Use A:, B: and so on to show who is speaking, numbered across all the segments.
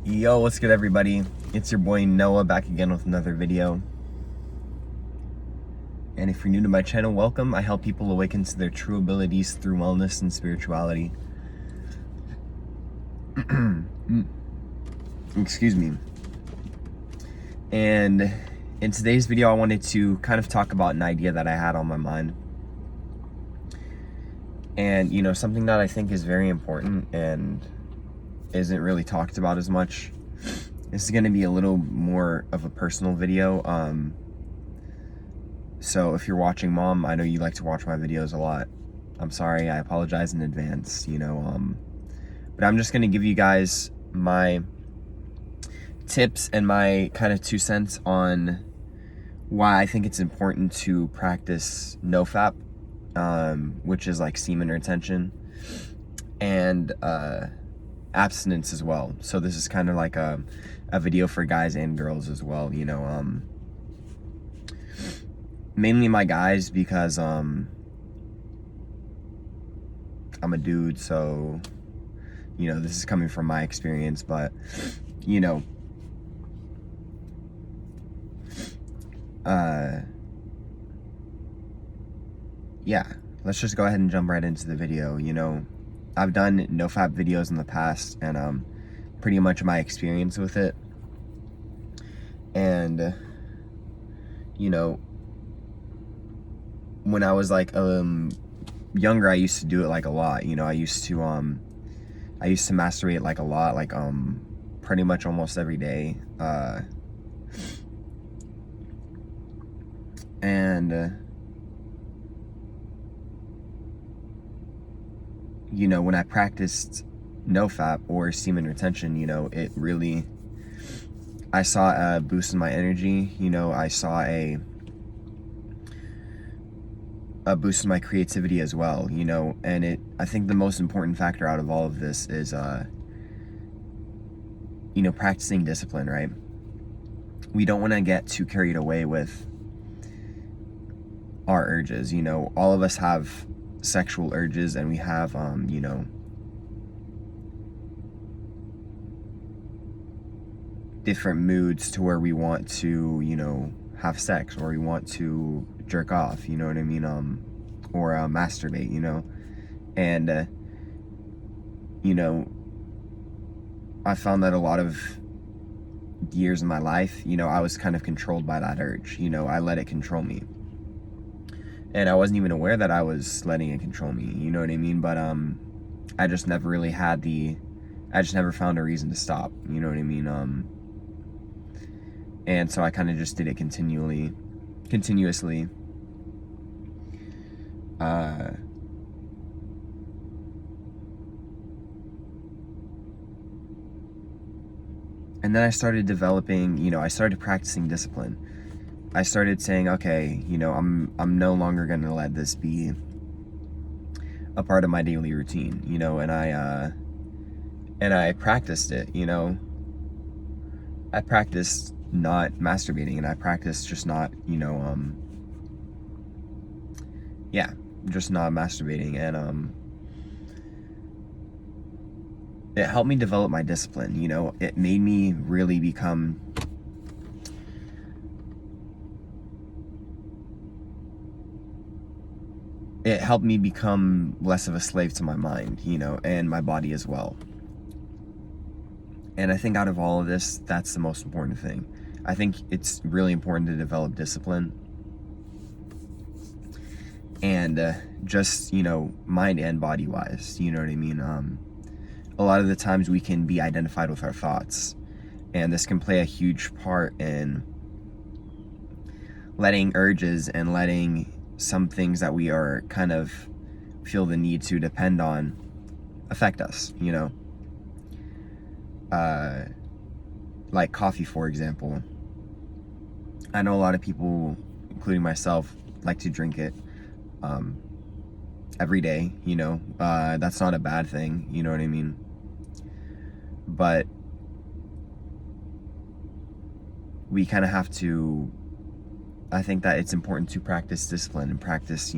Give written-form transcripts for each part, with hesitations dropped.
A: Yo, what's good everybody? It's your boy Noah back again with another video. And if you're new to my channel, welcome. I help people awaken to their true abilities through wellness and spirituality. Excuse me. And in today's video, I wanted to kind of talk about an idea that I had on my mind. And, you know, something that I think is very important and isn't really talked about as much. This is going to be a little more of a personal video. So if you're watching, Mom, I know you like to watch my videos a lot. I'm sorry, I apologize in advance, but I'm just going to give you guys my tips and my kind of 2 cents on why I think it's important to practice nofap, which is like semen retention, and abstinence as well. So this is kind of like a video for guys and girls as well, mainly my guys, because I'm a dude, so this is coming from my experience. But yeah, let's just go ahead and jump right into the video. I've done nofap videos in the past, and pretty much my experience with it. And when I was like younger, I used to do it like a lot. I used to masturbate like a lot, like pretty much almost every day. When I practiced nofap or semen retention, it really, I saw a boost in my energy. I saw a boost in my creativity as well, and I think the most important factor out of all of this is, practicing discipline, right? We don't want to get too carried away with our urges. All of us have sexual urges, and we have, different moods to where we want to, have sex, or we want to jerk off, you know what I mean, or masturbate, and I found that a lot of years in my life, I was kind of controlled by that urge. I let it control me, and I wasn't even aware that I was letting it control me, you know what I mean? But I just never really had I just never found a reason to stop, you know what I mean? And so I kind of just did it continuously. And then I started developing, I started practicing discipline. I started saying, okay, I'm no longer going to let this be a part of my daily routine, and I practiced it, I practiced not masturbating, and I practiced just not, just not masturbating, and it helped me develop my discipline. It made me really become it helped me become less of a slave to my mind, and my body as well. And I think out of all of this, that's the most important thing. I think it's really important to develop discipline, and just, mind and body wise, you know what I mean? A lot of the times we can be identified with our thoughts, and this can play a huge part in letting urges and letting some things that we are kind of feel the need to depend on affect us, like coffee, for example. I know a lot of people, including myself, like to drink it every day, that's not a bad thing, you know what I mean? But we kind of have to, I think that it's important to practice discipline and practice,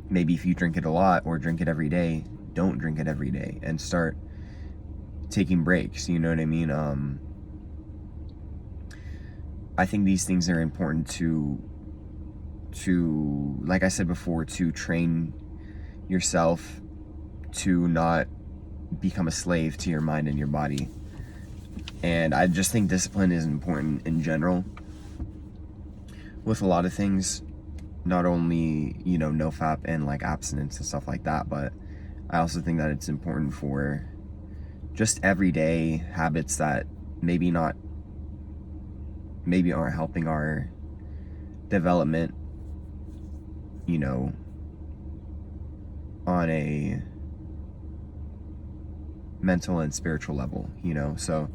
A: maybe if you drink it a lot or drink it every day, don't drink it every day, and start taking breaks, you know what I mean? I think these things are important to, like I said before, to train yourself to not become a slave to your mind and your body. And I just think discipline is important in general with a lot of things, not only, you know, nofap and like abstinence and stuff like that, but I also think that it's important for just everyday habits that maybe aren't helping our development, you know, on a mental and spiritual level, you know. So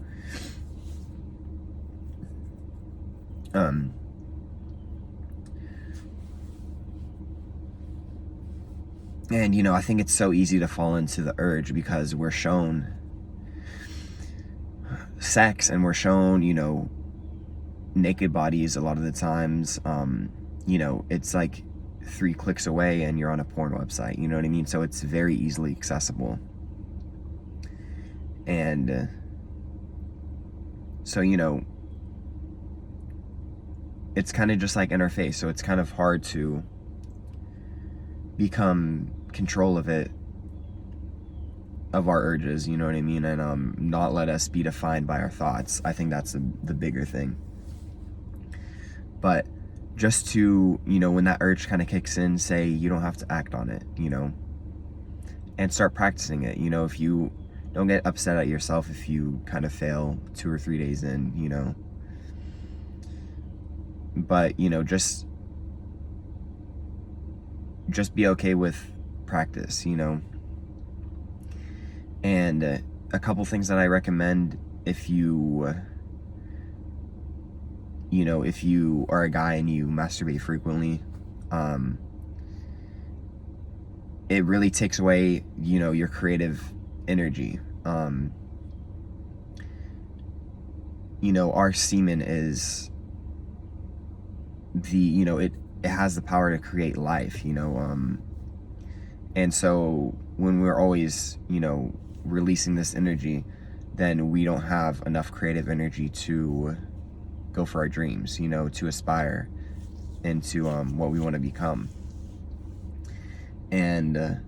A: and you know, I think it's so easy to fall into the urge because we're shown sex and we're shown, you know, naked bodies a lot of the times. You know, it's like 3 clicks away and you're on a porn website, you know what I mean? So it's very easily accessible. And so, you know, it's kind of just like in our face, so it's kind of hard to become control of it, of our urges, you know what I mean? And not let us be defined by our thoughts. I think that's the bigger thing. But just to, you know, when that urge kind of kicks in, say you don't have to act on it, you know, and start practicing it. You know, if you don't get upset at yourself if you kind of fail 2 or 3 days in, you know, but, you know, just be okay with practice, you know. And a couple things that I recommend if you know, if you are a guy and you masturbate frequently, it really takes away, you know, your creative energy. You know, our semen is you know, it has the power to create life, you know, and so when we're always, you know, releasing this energy, then we don't have enough creative energy to go for our dreams, you know, to aspire into what we want to become. And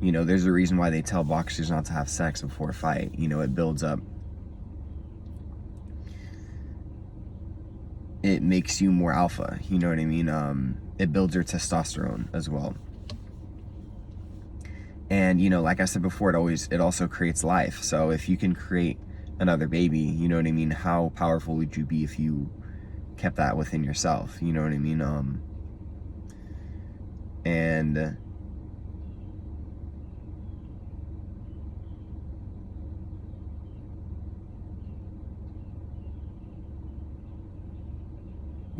A: you know, there's a reason why they tell boxers not to have sex before a fight. You know, it builds up, it makes you more alpha, you know what I mean? It builds your testosterone as well. And, you know, like I said before, it also creates life. So if you can create another baby, you know what I mean? How powerful would you be if you kept that within yourself? You know what I mean? And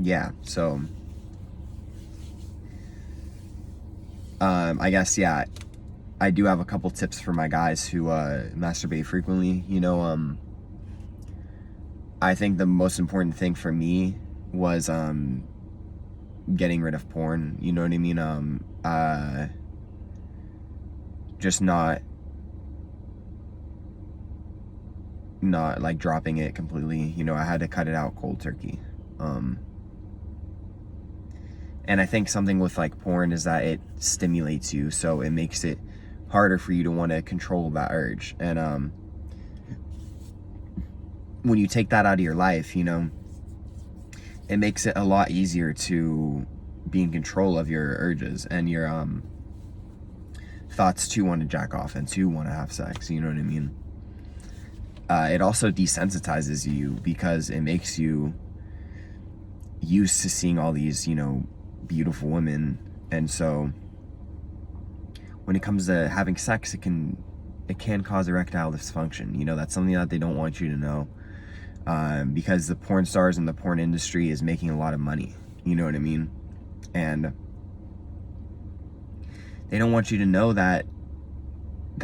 A: yeah, so I guess, yeah, I do have a couple tips for my guys who masturbate frequently. You know, I think the most important thing for me was getting rid of porn, you know what I mean? Just not like dropping it completely, you know. I had to cut it out cold turkey. And I think something with like porn is that it stimulates you, so it makes it harder for you to want to control that urge. And when you take that out of your life, you know, it makes it a lot easier to be in control of your urges and your thoughts to want to jack off and to want to have sex, you know what I mean? It also desensitizes you because it makes you used to seeing all these, you know, beautiful women, and so when it comes to having sex, it can cause erectile dysfunction. You know, that's something that they don't want you to know, because the porn stars and the porn industry is making a lot of money, you know what I mean? And they don't want you to know that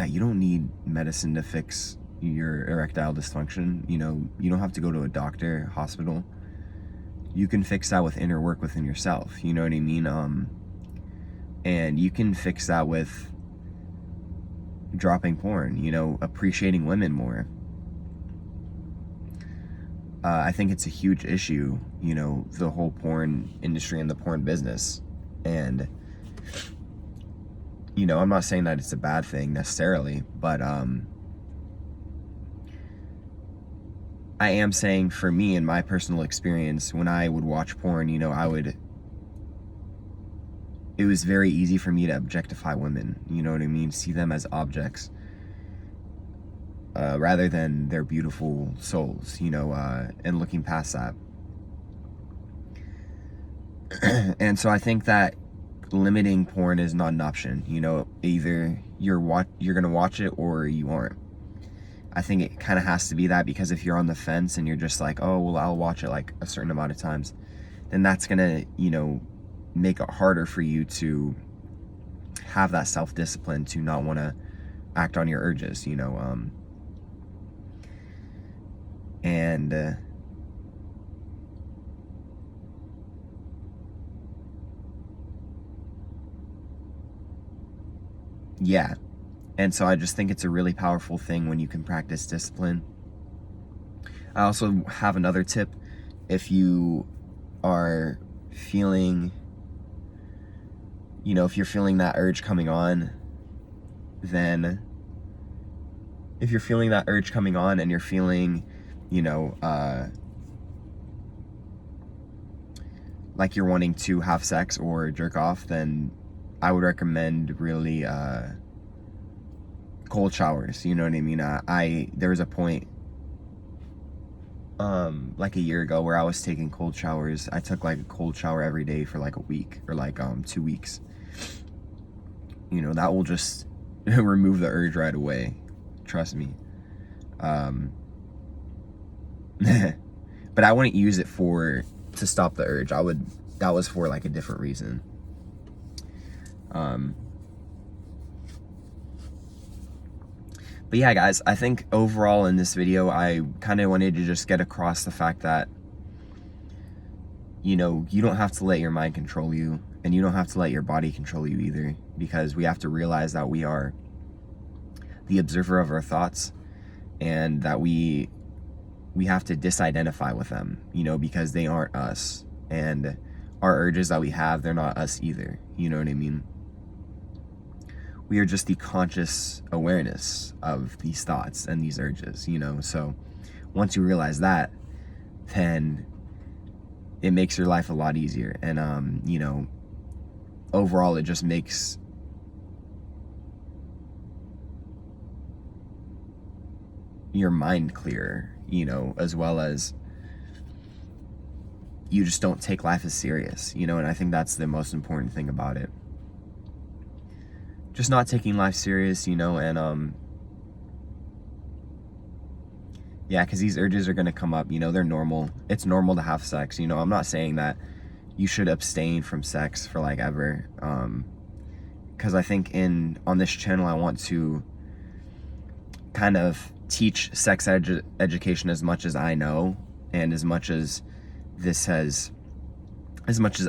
A: you don't need medicine to fix your erectile dysfunction. You know, you don't have to go to a doctor, hospital. You can fix that with inner work within yourself, you know what I mean? And you can fix that with dropping porn, you know, appreciating women more. I think it's a huge issue, you know, the whole porn industry and the porn business. And, you know, I'm not saying that it's a bad thing necessarily, but I am saying for me, in my personal experience, when I would watch porn, you know, it was very easy for me to objectify women, you know what I mean? See them as objects. Rather than their beautiful souls, you know, and looking past that. And so I think that limiting porn is not an option. You know, either you're gonna watch it or you aren't. I think it kind of has to be that, because if you're on the fence and you're just like, oh, well, I'll watch it like a certain amount of times, then that's gonna, you know, make it harder for you to have that self-discipline to not want to act on your urges, you know. And yeah, and so I just think it's a really powerful thing when you can practice discipline. I also have another tip. If you are feeling, you know, if you're feeling that urge coming on, then if you're feeling that urge coming on and you're feeling, you know, like you're wanting to have sex or jerk off, then I would recommend really cold showers. You know what I mean? There was a point like a year ago where I was taking cold showers. I took like a cold shower every day for like a week, or like 2 weeks. You know, that will just remove the urge right away. Trust me. But I wouldn't use it to stop the urge. That was for like a different reason. But yeah, guys, I think overall in this video, I kind of wanted to just get across the fact that, you know, you don't have to let your mind control you, and you don't have to let your body control you either, because we have to realize that we are the observer of our thoughts, and that we have to disidentify with them, you know, because they aren't us, and our urges that we have, they're not us either, you know what I mean? We are just the conscious awareness of these thoughts and these urges, you know? So once you realize that, then it makes your life a lot easier. And, you know, overall, it just makes your mind clearer, you know, as well as you just don't take life as serious, you know? And I think that's the most important thing about it. Just not taking life serious, you know, and yeah, because these urges are going to come up, you know, they're normal. It's normal to have sex, you know. I'm not saying that you should abstain from sex for like ever, because I think on this channel I want to kind of teach sex education as much as I know, and as much as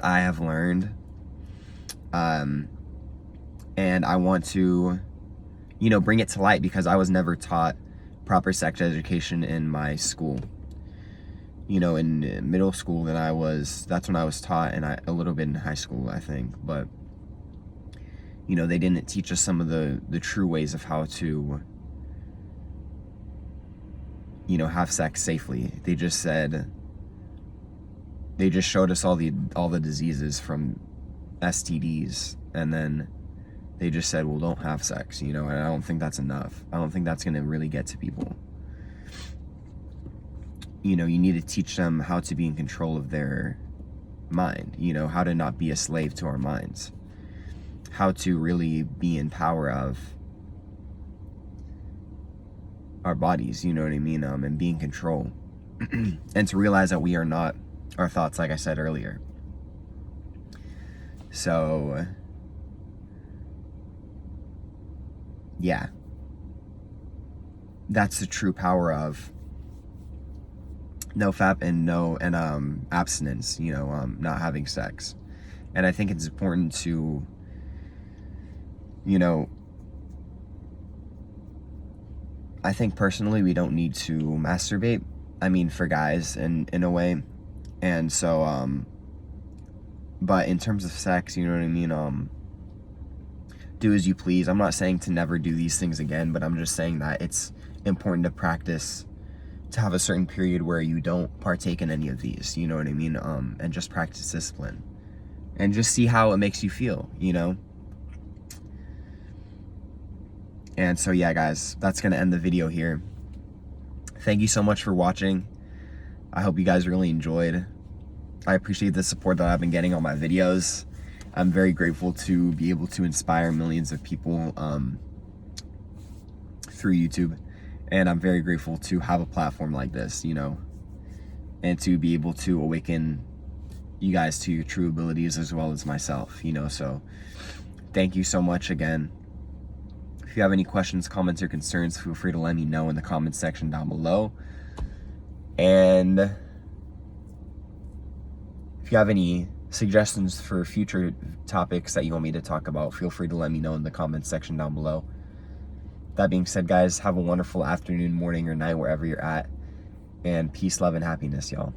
A: I have learned. And I want to, you know, bring it to light, because I was never taught proper sex education in my school. You know, in middle school, that's when I was taught, and a little bit in high school, I think. But, you know, they didn't teach us some of the true ways of how to, you know, have sex safely. They just showed us all the diseases from STDs, and then they just said, well, don't have sex, you know, and I don't think that's enough. I don't think that's going to really get to people. You know, you need to teach them how to be in control of their mind, you know, how to not be a slave to our minds, how to really be in power of our bodies, you know what I mean, and be in control. And to realize that we are not our thoughts, like I said earlier. So yeah, that's the true power of nofap and abstinence, you know, not having sex. And I think it's important to, you know, I think personally we don't need to masturbate. I mean, for guys in a way. And so, but in terms of sex, you know what I mean? Do as you please. I'm not saying to never do these things again, but I'm just saying that it's important to practice, to have a certain period where you don't partake in any of these, you know what I mean? And just practice discipline and just see how it makes you feel, you know? And so, yeah, guys, that's going to end the video here. Thank you so much for watching. I hope you guys really enjoyed. I appreciate the support that I've been getting on my videos. I'm very grateful to be able to inspire millions of people through YouTube. And I'm very grateful to have a platform like this, you know, and to be able to awaken you guys to your true abilities as well as myself, you know. So thank you so much again. If you have any questions, comments, or concerns, feel free to let me know in the comments section down below. And if you have any suggestions for future topics that you want me to talk about, feel free to let me know in the comments section down below. That being said, guys, have a wonderful afternoon, morning, or night, wherever you're at. And peace, love, and happiness, y'all.